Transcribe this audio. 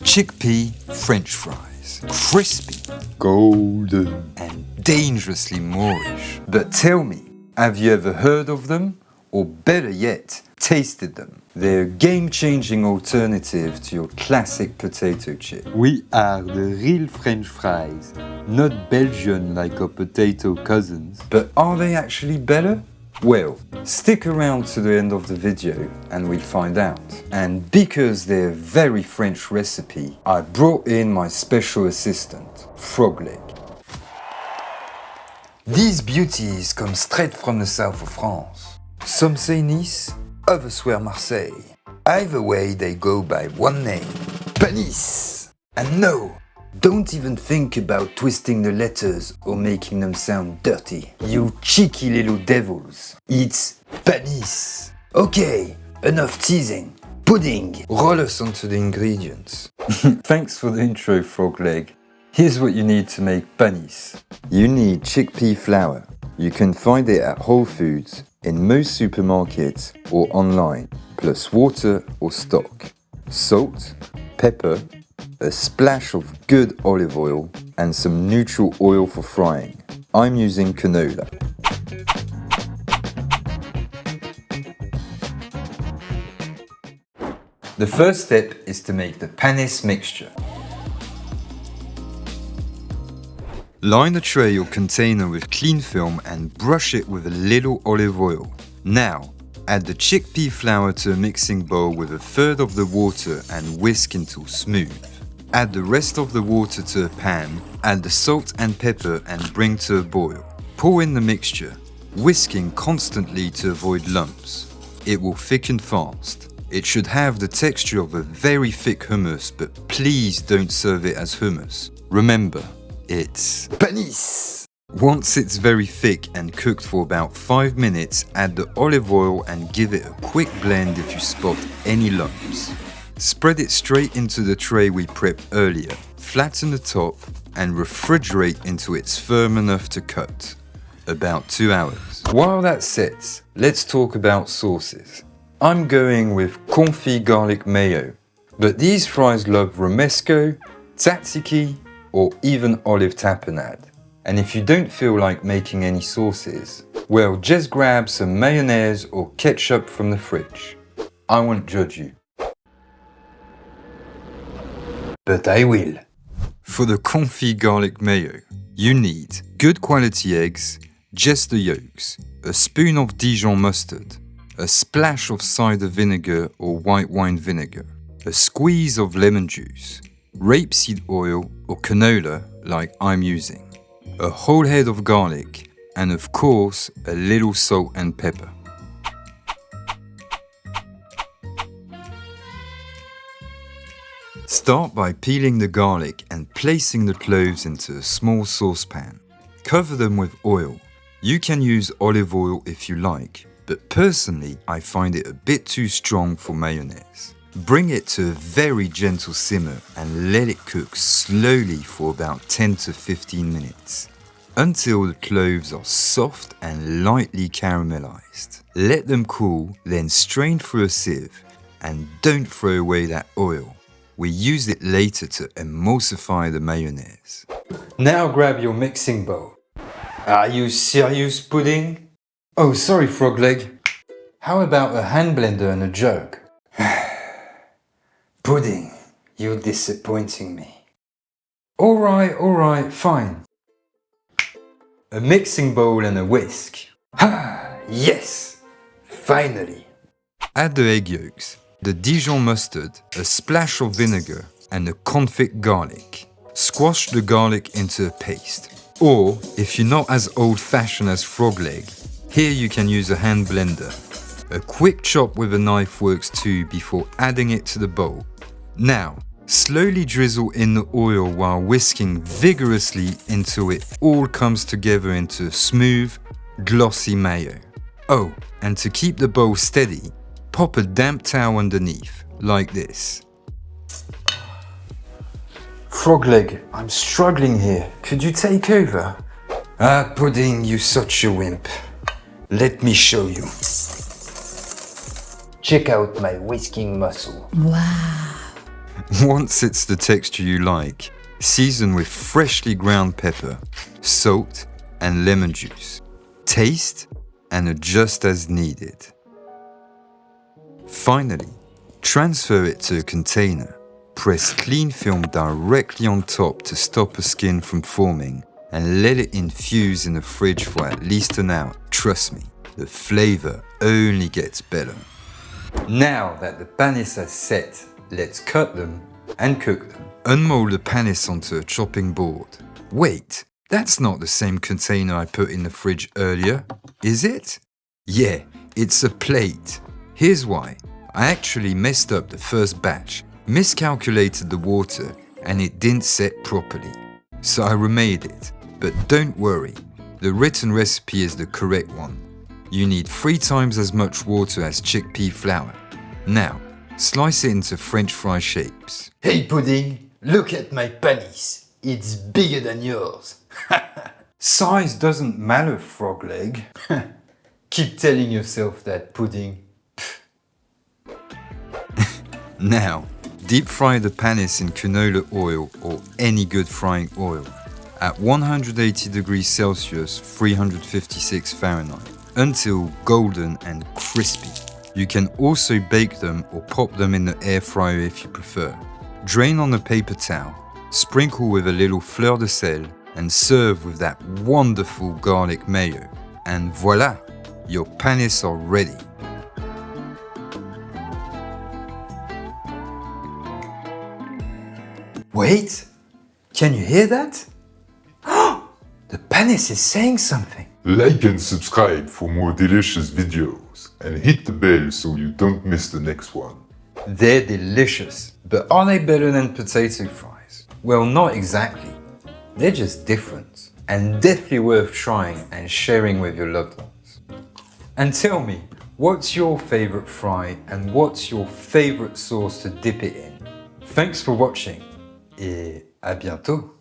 Chickpea French fries. Crispy, Golden. and dangerously moreish. But tell me, have you ever heard of them? Or better yet, tasted them? They're a game-changing alternative to your classic potato chip. We are the real French fries, not Belgian like our potato cousins. But are they actually better? Well, stick around to the end of the video and we'll find out. And because they're a very French recipe, I brought in my special assistant, Frog Leg. These beauties come straight from the south of France. Some say Nice, others swear Marseille. Either way, they go by one name, panisse. And no, don't even think about twisting the letters or making them sound dirty. You cheeky little devils. It's panisse. Okay, enough teasing. Pudding. Roll us onto the ingredients. Thanks for the intro, Frog Leg. Here's what you need to make panisse. You need chickpea flour. You can find it at Whole Foods, in most supermarkets or online, plus water or stock, salt, pepper, a splash of good olive oil and some neutral oil for frying. I'm using canola. The first step is to make the panisse mixture. Line the tray or container with cling film and brush it with a little olive oil. Now, add the chickpea flour to a mixing bowl with a third of the water and whisk until smooth. Add the rest of the water to a pan, add the salt and pepper and bring to a boil. Pour in the mixture, whisking constantly to avoid lumps. It will thicken fast. It should have the texture of a very thick hummus, but please don't serve it as hummus. Remember, it's panisse. Once it's very thick and cooked for about 5 minutes, add the olive oil and give it a quick blend if you spot any lumps. Spread it straight into the tray we prepped earlier, flatten the top and refrigerate until it's firm enough to cut. About 2 hours. While that sets, let's talk about sauces. I'm going with Confit garlic mayo, but these fries love romesco, tzatziki, or even olive tapenade. And if you don't feel like making any sauces, well, just grab some mayonnaise or ketchup from the fridge. I won't judge you. But I will. For the confit garlic mayo, you need good quality eggs, just the yolks, a spoon of Dijon mustard, a splash of cider vinegar or white wine vinegar, a squeeze of lemon juice, rapeseed oil or canola like I'm using, a whole head of garlic, and of course a little salt and pepper. Start by peeling the garlic and placing the cloves into a small saucepan. Cover them with oil. You can use olive oil if you like, but personally I find it a bit too strong for mayonnaise. Bring it to a very gentle simmer and let it cook slowly for about 10 to 15 minutes, until the cloves are soft and lightly caramelized. Let them cool, then strain through a sieve, and don't throw away that oil. We use it later to emulsify the mayonnaise. Now grab your mixing bowl. Are you serious, Pudding? Oh, sorry, Frog Leg. How about a hand blender and a jug? Pudding, you're disappointing me. Alright, fine. A mixing bowl and a whisk. Ha! Yes! Finally! Add the egg yolks, the Dijon mustard, a splash of vinegar, and the Confit garlic. Squash the garlic into a paste. Or, if you're not as old-fashioned as Frog Leg, here you can use a hand blender. A quick chop with a knife works too before adding it to the bowl. Now, slowly drizzle in the oil while whisking vigorously until it all comes together into a smooth, glossy mayo. Oh, and to keep the bowl steady, pop a damp towel underneath, like this. Frog Leg, I'm struggling here. Could you take over? Ah, Pudding, you're such a wimp. Let me show you. Check out my whisking muscle. Wow. Once it's the texture you like, season with freshly ground pepper, salt, and lemon juice. Taste and adjust as needed. Finally, transfer it to a container. Press cling film directly on top to stop the skin from forming and let it infuse in the fridge for at least an hour. Trust me, the flavor only gets better. Now that the panisse are set, let's cut them and cook them. Unmold the panisse onto a chopping board. Wait, that's not the same container I put in the fridge earlier, is it? Yeah, it's a plate. Here's why. I actually messed up the first batch, miscalculated the water, and it didn't set properly. So I remade it. But don't worry, the written recipe is the correct one. You need 3 times as much water as chickpea flour. Now, slice it into French fry shapes. Hey Pudding, look at my panisse. It's bigger than yours. Size doesn't matter, frog leg. Keep telling yourself that, Pudding. Now, deep fry the panisse in canola oil or any good frying oil at 180 degrees Celsius, 356 Fahrenheit, until golden and crispy. You can also bake them or pop them in the air fryer if you prefer. Drain on a paper towel, sprinkle with a little fleur de sel, and serve with that wonderful garlic mayo. And voila, your panisse are ready. Wait, can you hear that? The panisse is saying something. Like and subscribe for more delicious videos and hit the bell so you don't miss the next one. They're delicious, but are they better than potato fries? Well, not exactly. They're just different and definitely worth trying and sharing with your loved ones. And tell me, what's your favorite fry and what's your favorite sauce to dip it in? Thanks for watching et à bientôt.